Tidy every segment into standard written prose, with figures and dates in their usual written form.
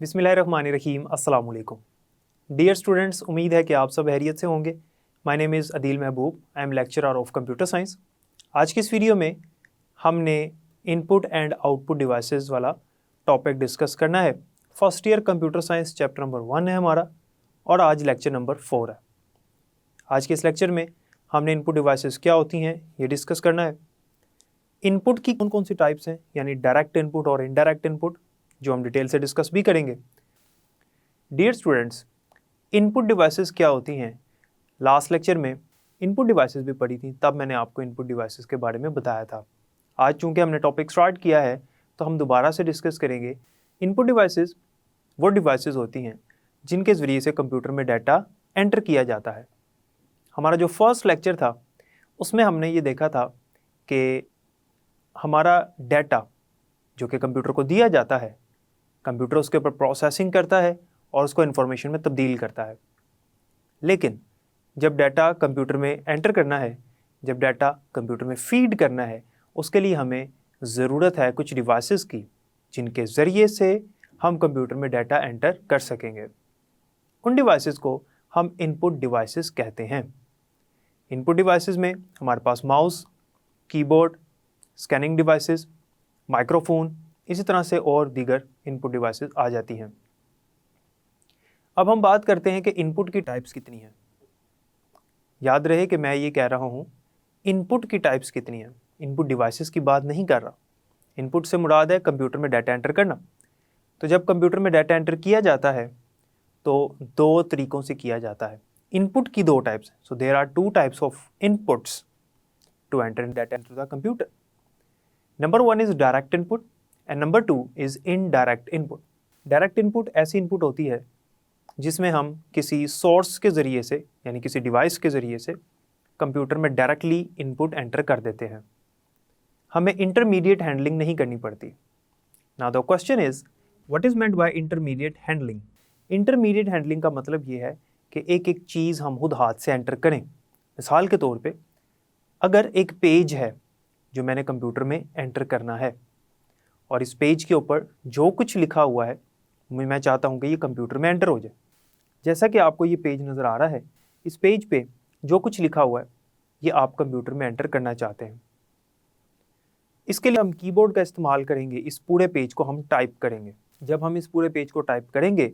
बिस्मिल्लाहिर्रहमानिर्रहीम अस्सलाम वालेकुम। डियर स्टूडेंट्स, उम्मीद है कि आप सब खैरियत से होंगे। My name is Adeel Mehboob, I am lecturer of computer science. आज की इस वीडियो में हमने इनपुट एंड आउटपुट डिवाइसेस वाला टॉपिक डिस्कस करना है। First year computer science chapter number 1 है हमारा और आज लेक्चर नंबर 4 है। आज के इस लेक्चर में हमने इनपुट डिवाइसेस क्या होती हैं ये डिस्कस करना है। इनपुट की कौन कौन सी टाइप्स हैं, यानी डायरेक्ट इनपुट और इनडायरेक्ट इनपुट, जो हम डिटेल से डिस्कस भी करेंगे। डियर स्टूडेंट्स, इनपुट डिवाइसेस क्या होती हैं, लास्ट लेक्चर में इनपुट डिवाइसेस भी पढ़ी थी, तब मैंने आपको इनपुट डिवाइसेस के बारे में बताया था। आज चूंकि हमने टॉपिक स्टार्ट किया है तो हम दोबारा से डिस्कस करेंगे। इनपुट डिवाइसेस वो डिवाइसेस होती हैं जिनके ज़रिए से कंप्यूटर में डाटा एंटर किया जाता है। हमारा जो फर्स्ट लेक्चर था उसमें हमने ये देखा था कि हमारा डाटा जो कि कंप्यूटर को दिया जाता है, कंप्यूटर उसके ऊपर प्रोसेसिंग करता है और उसको इन्फॉर्मेशन में तब्दील करता है। लेकिन जब डाटा कंप्यूटर में एंटर करना है, जब डाटा कंप्यूटर में फीड करना है, उसके लिए हमें ज़रूरत है कुछ डिवाइसेस की जिनके ज़रिए से हम कंप्यूटर में डाटा एंटर कर सकेंगे। उन डिवाइसेस को हम इनपुट डिवाइसेस कहते हैं। इनपुट डिवाइसेस में हमारे पास mouse, keyboard, scanning devices, microphone, इसी तरह से और दीगर इनपुट डिवाइसेस आ जाती हैं। अब हम बात करते हैं कि इनपुट की टाइप्स कितनी हैं। याद रहे कि मैं ये कह रहा हूँ इनपुट की टाइप्स कितनी हैं, इनपुट डिवाइसेस की बात नहीं कर रहा। इनपुट से मुराद है कंप्यूटर में डाटा एंटर करना। तो जब कंप्यूटर में डाटा एंटर किया जाता है तो दो तरीक़ों से किया जाता है। इनपुट की दो types, so there are two types of inputs to enter data into the computer. Number 1 is direct input and number 2 is indirect input. Direct input ऐसी इनपुट होती है जिसमें हम किसी सोर्स के ज़रिए से, यानी किसी डिवाइस के ज़रिए से कंप्यूटर में डायरेक्टली इनपुट एंटर कर देते हैं। हमें इंटरमीडिएट हैंडलिंग नहीं करनी पड़ती। Now the question is what is meant by intermediate handling. Intermediate handling का मतलब ये है कि एक एक चीज़ हम खुद हाथ से एंटर करें। मिसाल के तौर पे अगर एक पेज है जो मैंने कंप्यूटर में एंटर करना है और इस पेज के ऊपर जो कुछ लिखा हुआ है मैं चाहता हूँ कि ये कंप्यूटर में एंटर हो जाए। जैसा कि आपको ये पेज नज़र आ रहा है, इस पेज पे जो कुछ लिखा हुआ है ये आप कंप्यूटर में एंटर करना चाहते हैं। इसके लिए हम कीबोर्ड का इस्तेमाल करेंगे। इस पूरे पेज को हम टाइप करेंगे। जब हम इस पूरे पेज को टाइप करेंगे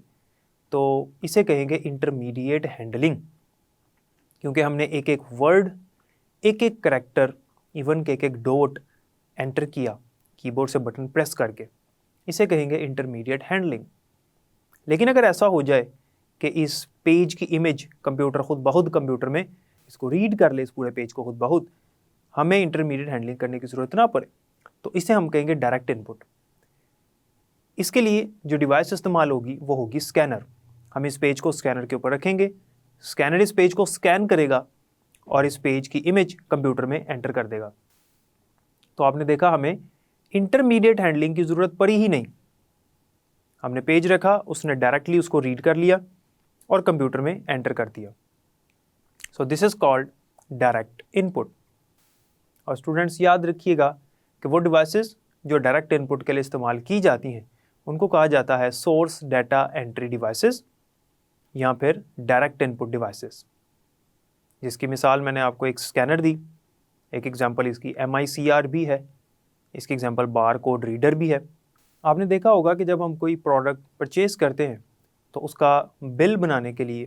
तो इसे कहेंगे इंटरमीडिएट हैंडलिंग, क्योंकि हमने एक एक वर्ड, एक एक करैक्टर, इवन के एक डॉट एंटर किया कीबोर्ड से बटन प्रेस करके। इसे कहेंगे इंटरमीडिएट हैंडलिंग। लेकिन अगर ऐसा हो जाए कि इस पेज की इमेज कंप्यूटर खुद बहुत कंप्यूटर में इसको रीड कर ले, इस पूरे पेज को खुद बहुत, हमें इंटरमीडिएट हैंडलिंग करने की ज़रूरत ना पड़े, तो इसे हम कहेंगे डायरेक्ट इनपुट। इसके लिए जो डिवाइस इस्तेमाल होगी वो होगी स्कैनर। हम इस पेज को स्कैनर के ऊपर रखेंगे, स्कैनर इस पेज को स्कैन करेगा और इस पेज की इमेज कंप्यूटर में एंटर कर देगा। तो आपने देखा हमें इंटरमीडिएट हैंडलिंग की ज़रूरत पड़ी ही नहीं। हमने पेज रखा, उसने डायरेक्टली उसको रीड कर लिया और कंप्यूटर में एंटर कर दिया। So this is called direct input. और स्टूडेंट्स याद रखिएगा कि वो डिवाइसेस जो डायरेक्ट इनपुट के लिए इस्तेमाल की जाती हैं उनको कहा जाता है सोर्स डाटा एंट्री डिवाइसेस या फिर डायरेक्ट इनपुट डिवाइसेस, जिसकी मिसाल मैंने आपको एक स्कैनर दी, एक एग्जांपल इसकी MICR भी है, इसकी एग्जांपल बार कोड रीडर भी है। आपने देखा होगा कि जब हम कोई प्रोडक्ट परचेज़ करते हैं तो उसका बिल बनाने के लिए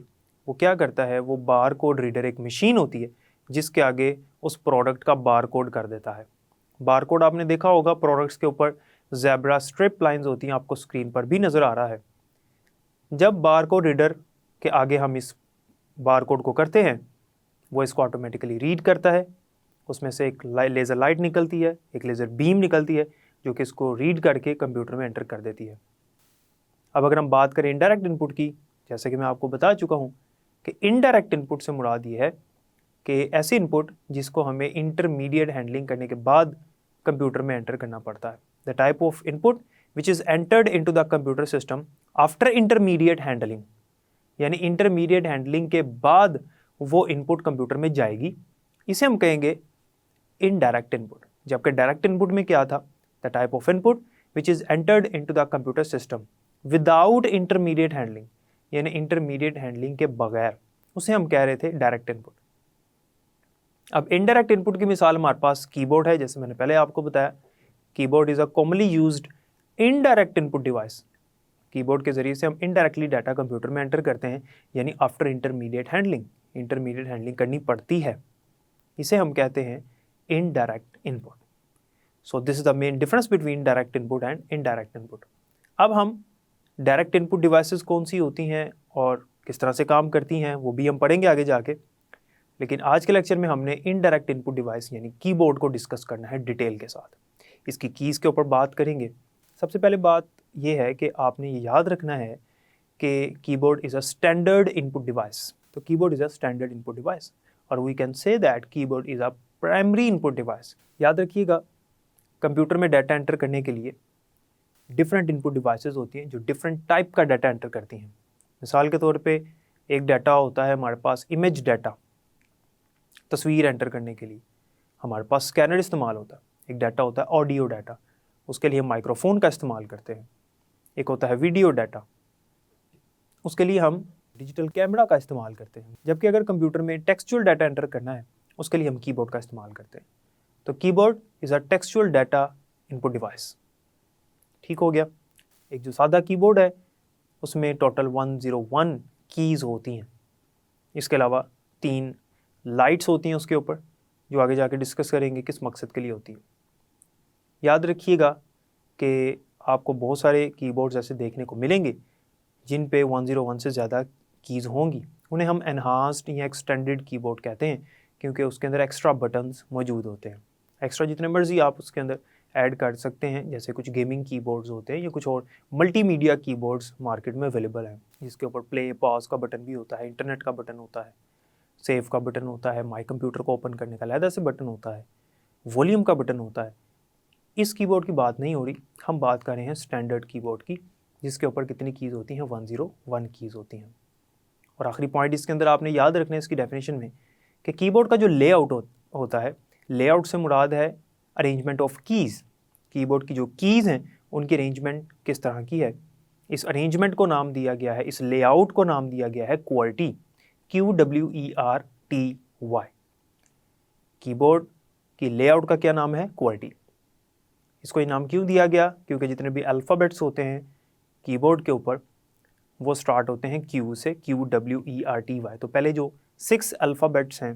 वो क्या करता है, वो बार कोड रीडर एक मशीन होती है जिसके आगे उस प्रोडक्ट का बार कोड कर देता है। बार कोड आपने देखा होगा प्रोडक्ट्स के ऊपर ज़ेब्रा स्ट्रिप लाइंस होती हैं, आपको स्क्रीन पर भी नज़र आ रहा है। जब बार कोड रीडर के आगे हम इस बार कोड को करते हैं वो इसको ऑटोमेटिकली रीड करता है। उसमें से एक लेज़र लाइट निकलती है, एक लेज़र बीम निकलती है जो कि इसको रीड करके कंप्यूटर में एंटर कर देती है। अब अगर हम बात करें इनडायरेक्ट इनपुट की, जैसे कि मैं आपको बता चुका हूँ कि इनडायरेक्ट इनपुट से मुराद ये है कि ऐसी इनपुट जिसको हमें इंटरमीडिएट हैंडलिंग करने के बाद कंप्यूटर में एंटर करना पड़ता है। The type of input which is entered into the computer system after intermediate handling, यानी इंटरमीडिएट हैंडलिंग के बाद वो इनपुट कंप्यूटर में जाएगी, इसे हम कहेंगे इनडायरेक्ट इनपुट। जबकि डायरेक्ट इनपुट में क्या था, the type of input which is entered into the computer system without intermediate handling, यानी इंटरमीडिएट हैंडलिंग के बगैर, उसे हम कह रहे थे डायरेक्ट इनपुट। अब इनडायरेक्ट इनपुट की मिसाल हमारे पास कीबोर्ड है, जैसे मैंने पहले आपको बताया keyboard is a commonly used indirect input device. Keyboard के ज़रिए से हम इनडायरेक्टली डाटा कंप्यूटर में एंटर करते हैं, यानी after intermediate handling, intermediate handling करनी पड़ती है, इसे हम कहते हैं indirect input. So this is the main difference between direct input and indirect input. अब हम डायरेक्ट इनपुट डिवाइसेस कौन सी होती हैं और किस तरह से काम करती हैं वो भी हम पढ़ेंगे आगे जाके, लेकिन आज के लेक्चर में हमने इनडायरेक्ट इनपुट डिवाइस यानी कीबोर्ड को डिस्कस करना है डिटेल के साथ। इसकी कीज़ के ऊपर बात करेंगे। सबसे पहले बात ये है कि आपने ये याद रखना है कि keyboard is a standard input device. तो keyboard is a standard input device, और we can say that keyboard is a primary input device. याद रखिएगा, कंप्यूटर में डाटा एंटर करने के लिए डिफरेंट इनपुट डिवाइसेस होती हैं जो डिफरेंट टाइप का डाटा एंटर करती हैं। मिसाल के तौर पे एक डाटा होता है हमारे पास इमेज डाटा, तस्वीर एंटर करने के लिए हमारे पास स्कैनर इस्तेमाल होता है। एक डाटा होता है ऑडियो डाटा, उसके लिए हम माइक्रोफोन का इस्तेमाल करते हैं। एक होता है वीडियो डाटा, उसके लिए हम डिजिटल कैमरा का इस्तेमाल करते हैं। जबकि अगर कंप्यूटर में टेक्सचुअल डाटा एंटर करना है, उसके लिए हम कीबोर्ड का इस्तेमाल करते हैं। तो keyboard is a textual data input device. ठीक हो गया। एक जो सादा कीबोर्ड है उसमें टोटल 101 कीज़ होती हैं। इसके अलावा 3 लाइट्स होती हैं उसके ऊपर, जो आगे जाके डिस्कस करेंगे किस मकसद के लिए होती है। याद रखिएगा कि आपको बहुत सारे कीबोर्ड्स ऐसे देखने को मिलेंगे जिन पे 101 से ज़्यादा कीज़ होंगी। उन्हें हम एनहांस्ड या एक्सटेंडेड कीबोर्ड कहते हैं, क्योंकि उसके अंदर एक्स्ट्रा बटन्स मौजूद होते हैं। एक्स्ट्रा जितने मर्जी आप उसके अंदर ऐड कर सकते हैं, जैसे कुछ गेमिंग कीबोर्ड्स होते हैं या कुछ और मल्टीमीडिया कीबोर्ड्स मार्केट में अवेलेबल हैं, जिसके ऊपर प्ले पॉज का बटन भी होता है, इंटरनेट का बटन होता है, सेव का बटन होता है, माई कंप्यूटर को ओपन करने का अलग से बटन होता है, वॉल्यूम का बटन होता है। इस कीबोर्ड की बात नहीं हो रही, हम बात कर रहे हैं स्टैंडर्ड कीबोर्ड की, जिसके ऊपर कितनी कीज़ होती हैं, 101 कीज़ होती हैं। और आखिरी पॉइंट इसके अंदर आपने याद रखना है इसकी डेफिनेशन में कि कीबोर्ड का जो लेआउट होता है, लेआउट से मुराद है अरेंजमेंट ऑफ कीज़। कीबोर्ड की जो कीज़ हैं उनकी अरेंजमेंट किस तरह की है, इस अरेंजमेंट को नाम दिया गया है, इस लेआउट को नाम दिया गया है QWERTY, QWERTY। कीबोर्ड की लेआउट का क्या नाम है, QWERTY। इसको ये नाम क्यों दिया गया, क्योंकि जितने भी अल्फ़ाबेट्स होते हैं कीबोर्ड के ऊपर वो स्टार्ट होते हैं Q से, QWERTY। तो पहले जो 6 अल्फ़ाबेट्स हैं,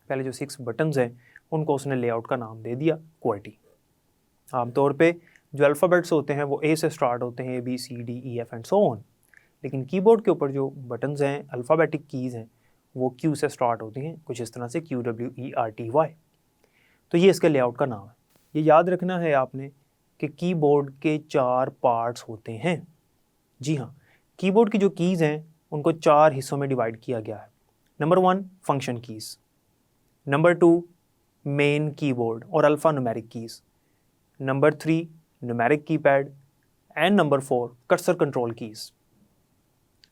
पहले जो 6 बटन्स हैं, उनको उसने लेआउट का नाम दे दिया QWERTY। आमतौर पे जो अल्फ़ाबेट्स होते हैं वो A से स्टार्ट होते हैं, ABCDEF एंड सो ऑन, लेकिन कीबोर्ड के ऊपर जो बटन्स हैं, अल्फ़ाबेटिक कीज़ हैं, वो Q से स्टार्ट होती हैं, कुछ इस तरह से QWERTY। तो ये इसके लेआउट का नाम है। ये याद रखना है आपने कि कीबोर्ड के 4 पार्ट्स होते हैं। जी हाँ, कीबोर्ड की जो कीज़ हैं उनको 4 हिस्सों में डिवाइड किया गया है। Number 1 function keys, number 2 main keyboard और alpha numeric keys, number 3 numeric keypad and number 4 cursor control keys.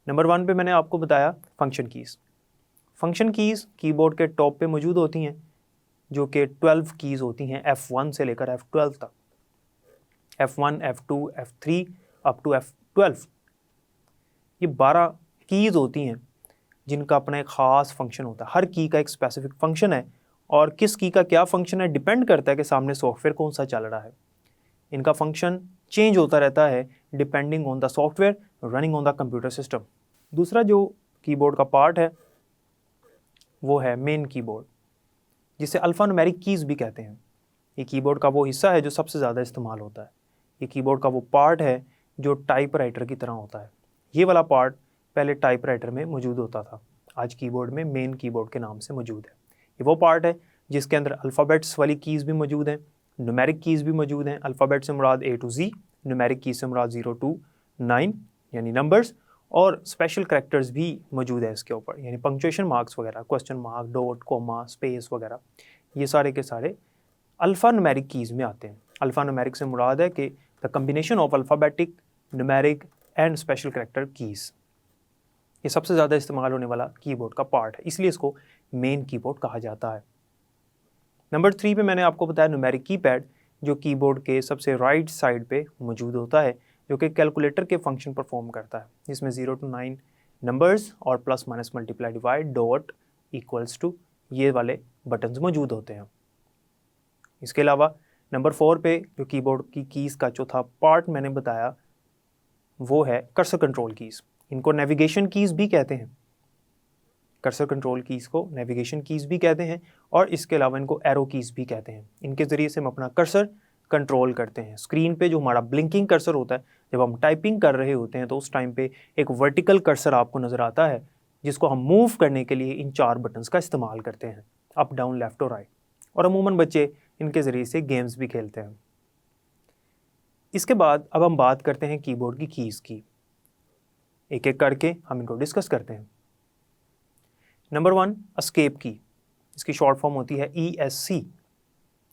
Number 1 पे मैंने आपको बताया function keys. Function keys keyboard के टॉप पे मौजूद होती हैं, जो कि 12 कीज़ होती हैं, F1 से लेकर F12 तक, F1, F2, F3 up to F12। ये 12 कीज़ होती हैं जिनका अपना एक ख़ास फंक्शन होता है। हर की का एक स्पेसिफिक फंक्शन है, और किस की का क्या फंक्शन है डिपेंड करता है कि सामने सॉफ्टवेयर कौन सा चल रहा है। इनका फंक्शन चेंज होता रहता है depending on the software running on the computer system. दूसरा जो कीबोर्ड का पार्ट है वो है मेन कीबोर्ड, जिसे अल्फ़ा न्यूमेरिक कीज़ भी कहते हैं। ये कीबोर्ड का वो हिस्सा है जो सबसे ज़्यादा इस्तेमाल होता है। ये कीबोर्ड का वो पार्ट है जो टाइपराइटर की तरह होता है। ये वाला पार्ट पहले टाइपराइटर में मौजूद होता था, आज कीबोर्ड में मेन कीबोर्ड के नाम से मौजूद है। ये वो पार्ट है जिसके अंदर अल्फ़ाबेट्स वाली कीज़ भी मौजूद हैं, न्यूमेरिक कीज़ भी मौजूद हैं। अल्फ़ाबेट से मुराद A to Z, numeric keys से मुराद 0 to 9 यानी नंबर्स, और स्पेशल करैक्टर्स भी मौजूद है इसके ऊपर, यानी पंक्चुएशन मार्क्स वगैरह, question mark, dot, comma, space वगैरह, ये सारे के सारे अल्फ़ा न्यूमेरिक कीज़ में आते हैं। अल्फ़ा न्यूमेरिक से मुराद है कि the combination of alphabetic, numeric and special character keys. ये सबसे ज़्यादा इस्तेमाल होने वाला कीबोर्ड का पार्ट है, इसलिए इसको मेन कीबोर्ड कहा जाता है। नंबर 3 पे मैंने आपको बताया न्यूमेरिक कीपैड, जो कीबोर्ड के सबसे राइट साइड पे मौजूद होता है, जो कि कैलकुलेटर के फंक्शन परफॉर्म करता है, जिसमें 0 to 9 नंबर्स और plus minus multiply divide dot equals to ये वाले बटन्स मौजूद होते हैं। इसके अलावा नंबर 4 पे जो कीबोर्ड की कीज़ का चौथा पार्ट मैंने बताया वो है कर्सर कंट्रोल कीज़। इनको नेविगेशन कीज़ भी कहते हैं। कर्सर कंट्रोल कीज़ को नेविगेशन कीज़ भी कहते हैं और इसके अलावा इनको एरो कीज़ भी कहते हैं। इनके ज़रिए से हम अपना कर्सर कंट्रोल करते हैं। स्क्रीन पे जो हमारा ब्लिंकिंग कर्सर होता है, जब हम टाइपिंग कर रहे होते हैं तो उस टाइम पे एक वर्टिकल कर्सर आपको नज़र आता है, जिसको हम मूव करने के लिए इन 4 बटन्स का इस्तेमाल करते हैं, अप डाउन लेफ्ट और राइट। और अमूमन बच्चे इनके ज़रिए से गेम्स भी खेलते हैं। इसके बाद अब हम बात करते हैं कीबोर्ड की कीज़ की। एक एक करके हम इनको डिस्कस करते हैं। नंबर 1, एस्केप की। इसकी शॉर्ट फॉर्म होती है ESC।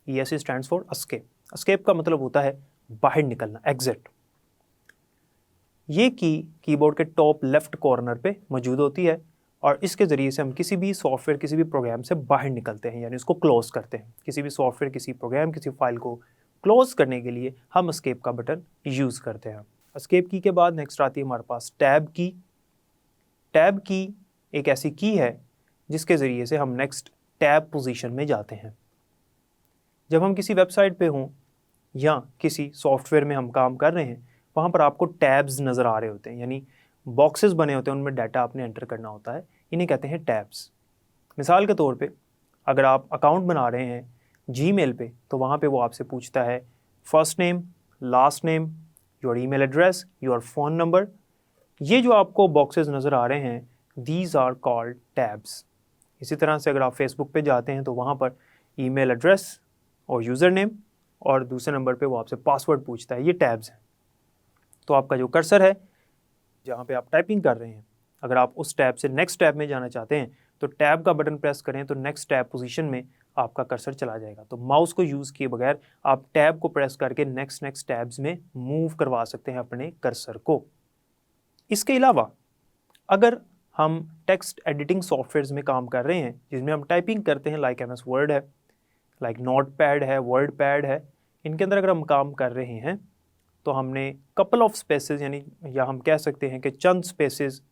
ESC stands for escape. Escape का मतलब होता है बाहर निकलना, एग्जिट। ये कीबोर्ड के टॉप लेफ्ट कॉर्नर पे मौजूद होती है और इसके ज़रिए से हम किसी भी सॉफ्टवेयर, किसी भी प्रोग्राम से बाहर निकलते हैं, यानी उसको क्लोज करते हैं। किसी भी सॉफ्टवेयर, किसी प्रोग्राम, किसी फाइल को क्लोज करने के लिए हम एस्केप का बटन यूज़ करते हैं। एस्केप की के बाद नेक्स्ट आती है हमारे पास टैब की। टैब की एक ऐसी की है जिसके ज़रिए से हम नेक्स्ट टैब पोजीशन में जाते हैं। जब हम किसी वेबसाइट पे हों या किसी सॉफ्टवेयर में हम काम कर रहे हैं, वहाँ पर आपको टैब्स नज़र आ रहे होते हैं, यानी बॉक्सेस बने होते हैं, उनमें डाटा आपने एंटर करना होता है। इन्हें कहते हैं टैब्स। मिसाल के तौर पे अगर आप अकाउंट बना रहे हैं जीमेल पे, तो वहाँ पे वो आपसे पूछता है first name, last name, your email address, your phone number. ये जो आपको बॉक्सेस नज़र आ रहे हैं, दीज आर कॉल्ड टैब्स। इसी तरह से अगर आप फेसबुक पे जाते हैं तो वहाँ पर ईमेल एड्रेस और यूज़र नेम और दूसरे नंबर पे वो आपसे पासवर्ड पूछता है। ये टैब्स हैं। तो आपका जो कर्सर है जहाँ पे आप टाइपिंग कर रहे हैं, अगर आप उस टैब से नेक्स्ट टैब में जाना चाहते हैं तो टैब का बटन प्रेस करें तो नेक्स्ट टैब पोजीशन में आपका कर्सर चला जाएगा। तो माउस को यूज़ किए बगैर आप टैब को प्रेस करके नेक्स्ट टैब्स में मूव करवा सकते हैं अपने कर्सर को। इसके अलावा अगर हम टेक्स्ट एडिटिंग सॉफ्टवेयर्स में काम कर रहे हैं जिसमें हम टाइपिंग करते हैं, लाइक MS वर्ड है, लाइक नोटपैड है, वर्ड पैड है, इनके अंदर अगर हम काम कर रहे हैं तो हमने कपल ऑफ स्पेसेस, यानी या हम कह सकते हैं कि चंद स्पेसेस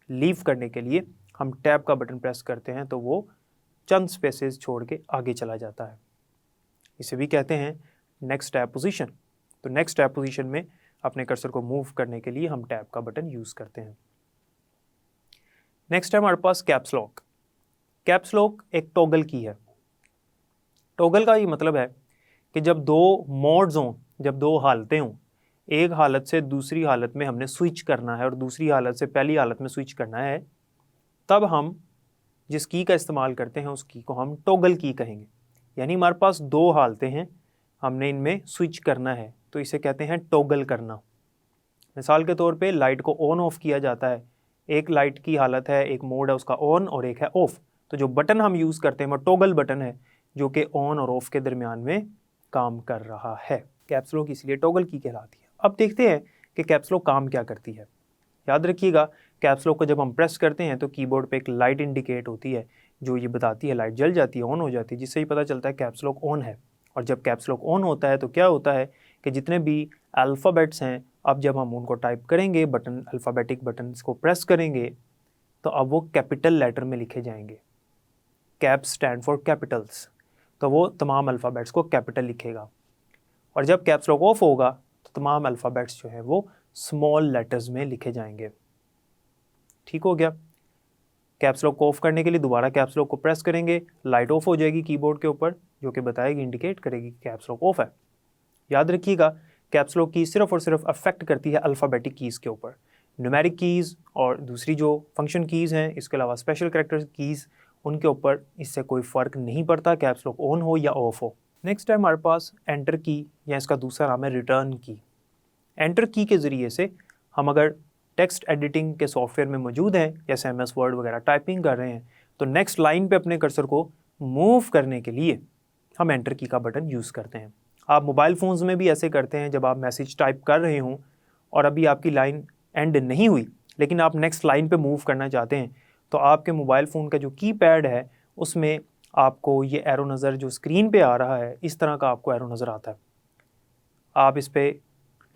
लीव करने के लिए हम टैब का बटन प्रेस करते हैं तो वो चंद स्पेसेस छोड़ के आगे चला जाता है। इसे भी कहते हैं नेक्स्ट टैब पोजीशन। तो नेक्स्ट टैब पोजीशन में अपने कर्सर को मूव करने के लिए हम टैब का बटन यूज़ करते हैं। नेक्स्ट है हमारे पास कैप्स लॉक। कैप्स लॉक एक टॉगल की है। टॉगल का ये मतलब है कि जब 2 मोड्स हों, जब 2 हालतें हों, एक हालत से दूसरी हालत में हमने स्विच करना है और दूसरी हालत से पहली हालत में स्विच करना है, तब हम जिस की का इस्तेमाल करते हैं उस की को हम टॉगल की कहेंगे। यानी हमारे पास 2 हालतें हैं, हमने इनमें स्विच करना है, तो इसे कहते हैं टॉगल करना। मिसाल के तौर पे लाइट को ऑन ऑफ किया जाता है। एक लाइट की हालत है, एक मोड है उसका ऑन और एक है ऑफ। तो जो बटन हम यूज़ करते हैं वो टॉगल बटन है जो कि ऑन और ऑफ के दरमियान में काम कर रहा है। कैप्स लॉक इसलिए टॉगल की कहलाती है। अब देखते हैं कि कैप्स लॉक काम क्या करती है। याद रखिएगा, कैप्स लॉक को जब हम प्रेस करते हैं तो कीबोर्ड पे एक लाइट इंडिकेट होती है जो ये बताती है, लाइट जल जाती है, ऑन हो जाती है, जिससे ही पता चलता है कैप्स लॉक ऑन है। और जब कैप्स लॉक ऑन होता है तो क्या होता है कि जितने भी अल्फ़ाबेट्स हैं, अब जब हम उनको टाइप करेंगे, बटन अल्फ़ाबेटिक बटन्स को प्रेस करेंगे तो अब वो कैपिटल लेटर में लिखे जाएंगे। कैप्स स्टैंड फॉर कैपिटल्स, तो वो तमाम अल्फ़ाबेट्स को कैपिटल लिखेगा। और जब कैप्स लॉक ऑफ होगा तो तमाम अल्फ़ाबेट्स जो हैं वो स्मॉल लेटर्स में लिखे जाएंगे। ठीक हो गया। कैप्स लॉक को ऑफ करने के लिए दोबारा कैप्स लॉक को प्रेस करेंगे, लाइट ऑफ हो जाएगी कीबोर्ड के ऊपर, जो कि बताएगी, इंडिकेट करेगी कि कैप्स लॉक ऑफ है। याद रखिएगा, कैप्स लॉक की सिर्फ और सिर्फ अफेक्ट करती है अल्फ़ाबेटिक कीज़ के ऊपर। न्यूमेरिक कीज़ और दूसरी जो फंक्शन कीज़ हैं, इसके अलावा स्पेशल कैरेक्टर कीज़, उनके ऊपर इससे कोई फ़र्क नहीं पड़ता कैप्स लॉक ऑन हो या ऑफ हो। नेक्स्ट है हमारे पास एंटर की, या इसका दूसरा नाम है रिटर्न की। एंटर की के ज़रिए से हम अगर टेक्स्ट एडिटिंग के सॉफ्टवेयर में मौजूद हैं, जैसे MS वर्ड वगैरह टाइपिंग कर रहे हैं, तो नेक्स्ट लाइन पे अपने कर्सर को मूव करने के लिए हम एंटर की का बटन यूज़ करते हैं। आप मोबाइल फ़ोन्स में भी ऐसे करते हैं, जब आप मैसेज टाइप कर रहे हों और अभी आपकी लाइन एंड नहीं हुई लेकिन आप नेक्स्ट लाइन पे मूव करना चाहते हैं, तो आपके मोबाइल फ़ोन का जो कीपैड है उसमें आपको ये एरो नज़र जो स्क्रीन पे आ रहा है, इस तरह का आपको एरो नज़र आता है। आप इस पर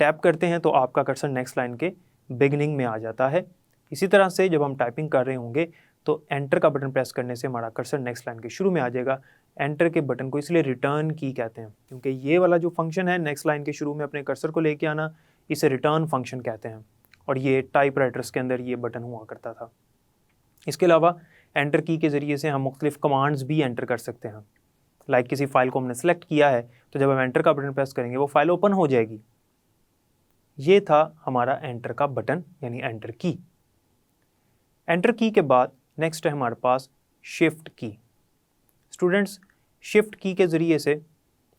टैप करते हैं तो आपका कर्सर नेक्स्ट लाइन के बिगिनिंग में आ जाता है। इसी तरह से जब हम टाइपिंग कर रहे होंगे तो एंटर का बटन प्रेस करने से हमारा कर्सर नेक्स्ट लाइन के शुरू में आ जाएगा। एंटर के बटन को इसलिए रिटर्न की कहते हैं क्योंकि ये वाला जो फंक्शन है नेक्स्ट लाइन के शुरू में अपने कर्सर को लेके आना, इसे रिटर्न फंक्शन कहते हैं और ये टाइपराइटर्स के अंदर ये बटन हुआ करता था। इसके अलावा एंटर की के ज़रिए से हम मुख्तलिफ कमांड्स भी एंटर कर सकते हैं। लाइक किसी फाइल को हमने सेलेक्ट किया है तो जब हम एंटर का बटन प्रेस करेंगे वो फाइल ओपन हो जाएगी। ये था हमारा एंटर का बटन यानी एंटर की। एंटर की के बाद नेक्स्ट है हमारे पास शिफ्ट की। स्टूडेंट्स, शिफ्ट की के ज़रिए से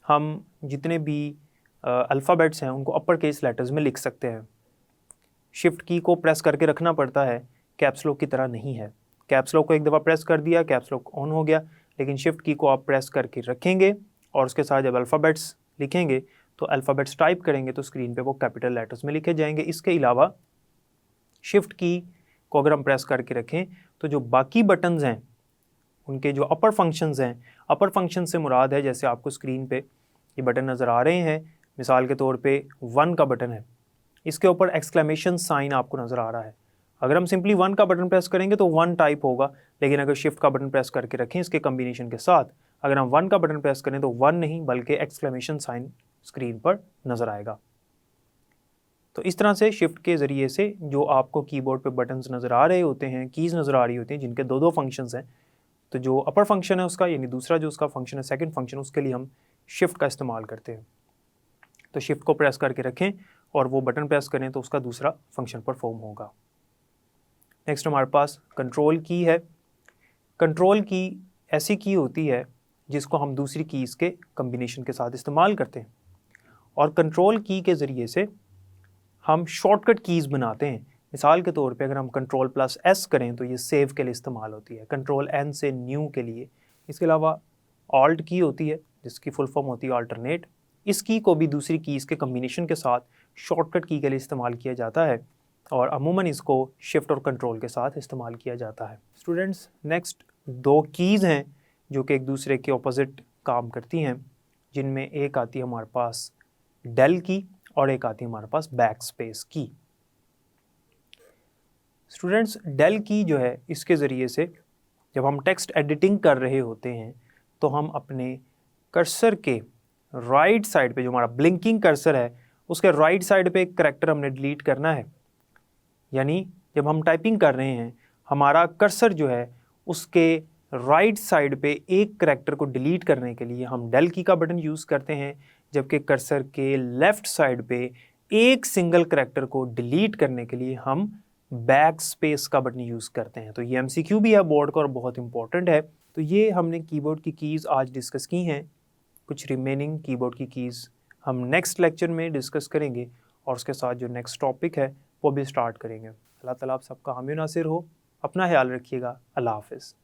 हम जितने भी अल्फ़ाबेट्स हैं उनको अपर केस लेटर्स में लिख सकते हैं। शिफ्ट की को प्रेस करके रखना पड़ता है, कैप्स लॉक की तरह नहीं है। कैप्स लॉक को एक दफ़ा प्रेस कर दिया, कैप्स लॉक ऑन हो गया, लेकिन शिफ्ट की को आप प्रेस करके रखेंगे और उसके साथ जब अल्फ़ाबेट्स लिखेंगे तो अल्फ़ाबेट्स टाइप करेंगे तो स्क्रीन पे वो कैपिटल लेटर्स में लिखे जाएंगे। इसके अलावा शिफ्ट की को अगर हम प्रेस करके रखें तो जो बाकी बटन्स हैं उनके जो अपर फंक्शंस हैं, अपर फंक्शन से मुराद है जैसे आपको स्क्रीन पे ये बटन नज़र आ रहे हैं, मिसाल के तौर पे 1 का बटन है, इसके ऊपर एक्सक्लेमेशन साइन आपको नज़र आ रहा है। अगर हम सिंपली 1 का बटन प्रेस करेंगे तो 1 टाइप होगा, लेकिन अगर शिफ्ट का बटन प्रेस करके रखें इसके कम्बिनेशन के साथ, अगर हम 1 का बटन प्रेस करें तो 1 नहीं बल्कि एक्सक्लेमेशन साइन स्क्रीन पर नज़र आएगा। तो इस तरह से शिफ्ट के ज़रिए से जो आपको कीबोर्ड पे बटन्स नज़र आ रहे होते हैं, कीज़ नज़र आ रही होती हैं जिनके दो फंक्शंस हैं, तो जो अपर फंक्शन है उसका यानी दूसरा जो उसका फंक्शन है सेकंड फंक्शन, उसके लिए हम शिफ्ट का इस्तेमाल करते हैं। तो शिफ्ट को प्रेस करके रखें और वो बटन प्रेस करें तो उसका दूसरा फंक्शन परफॉर्म होगा। नेक्स्ट हमारे पास कंट्रोल की है। कंट्रोल की ऐसी की होती है जिसको हम दूसरी कीज़ के कम्बिनेशन के साथ इस्तेमाल करते हैं और कंट्रोल की के ज़रिए से हम शॉर्टकट कीज़ बनाते हैं। मिसाल के तौर पे अगर हम कंट्रोल प्लस एस करें तो ये सेव के लिए इस्तेमाल होती है, कंट्रोल एन से न्यू के लिए। इसके अलावा ऑल्ट की होती है जिसकी फुल फॉर्म होती है अल्टरनेट। इस की को भी दूसरी कीज़ के कम्बिनेशन के साथ शॉर्टकट की के लिए इस्तेमाल किया जाता है और अमूमन इसको शिफ्ट और कंट्रोल के साथ इस्तेमाल किया जाता है। स्टूडेंट्स, नेक्स्ट 2 कीज़ हैं जो कि एक दूसरे के ऑपोजिट काम करती हैं, जिनमें एक आती है हमारे पास डेल की और एक आती है हमारे पास बैक स्पेस की। स्टूडेंट्स, डेल की जो है इसके ज़रिए से जब हम टेक्स्ट एडिटिंग कर रहे होते हैं तो हम अपने कर्सर के राइट साइड पे जो हमारा ब्लिंकिंग कर्सर है उसके राइट साइड पे एक करैक्टर हमने डिलीट करना है। यानी जब हम टाइपिंग कर रहे हैं हमारा कर्सर जो है उसके राइट साइड पे एक करैक्टर को डिलीट करने के लिए हम डेल की का बटन यूज़ करते हैं, जबकि कर्सर के लेफ़्ट साइड पे एक सिंगल करैक्टर को डिलीट करने के लिए हम बैक स्पेस का बटन यूज़ करते हैं। तो ये MCQ भी है बोर्ड का और बहुत इंपॉर्टेंट है। तो ये हमने कीबोर्ड की कीज़ आज डिस्कस की हैं। कुछ रिमेनिंग कीबोर्ड की कीज़ हम नेक्स्ट लेक्चर में डिस्कस करेंगे और उसके साथ जो नेक्स्ट टॉपिक है वो भी स्टार्ट करेंगे। अल्लाह ताला आप सबका हामी नासिर हो। अपना ख्याल रखिएगा। अल्लाह हाफ़िज़।